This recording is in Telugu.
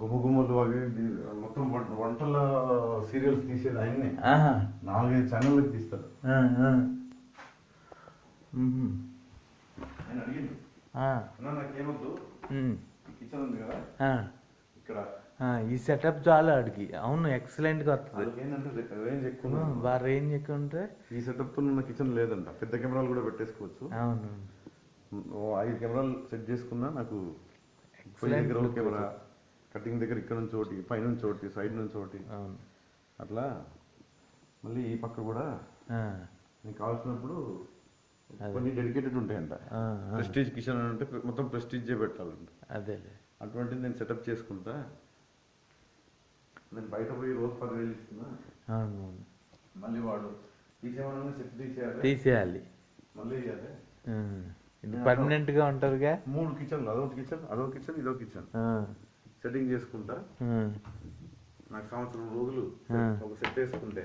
గుమ్మగుమ్మలు అవి ఇవి మొత్తం వంటల సీరియల్స్ తీసేది ఆయన్ని. ఆహా. 4-5 ఛానళ్ళకి తీస్తారు. ఆ, ఆ. ఆయన అడిగింది అన్నా నాకేమొద్దు, కిచెన్ ఉంది కదా ఇక్కడ, ఈ సెటప్ చాలా అడిగి. అవును, ఎక్సలెంట్గా వస్తుంది. ఏంటంటే రేంజ్ ఎక్కువ, బాగా రేంజ్ ఎక్కువ ఉంటే. ఈ సెటప్తో ఉన్న కిచెన్ లేదంట. పెద్ద కెమెరాలు కూడా పెట్టేసుకోవచ్చు. అవును, 5 కెమెరాలు సెట్ చేసుకున్నా నాకు దగ్గర కెమెరా, కటింగ్ దగ్గర ఇక్కడ నుంచి ఒకటి, పైనుంచి ఒకటి, సైడ్ నుంచి ఒకటి, అవును అట్లా. మళ్ళీ ఈ పక్క కూడా నీకు కావాల్సినప్పుడు కొన్ని డెడికేటెడ్ ఉంటాయంట. ప్రెస్టీజ్ కిచెన్ అని అంటే మొత్తం ప్రెస్టీజే పెట్టాలంట. అదే అటువంటిది నేను సెటప్ చేసుకుంటా. నేను బయట పోయి రోజు 10,000 ఇస్తున్నా. అవును, మళ్ళీ వాడు తీసేవాళ్ళని సెట్ తీసేయాలి, మళ్ళీ ఇవ్వాలి. ఇది పర్మనెంట్ గా ఉంటారుగా. 3 కిచెన్లు, అదొక కిచెన్, ఇదో కిచెన్ సెట్టింగ్ చేసుకుంటా. నాకు సంవత్సరం రోజులు ఒక సెట్ వేసుకుంటే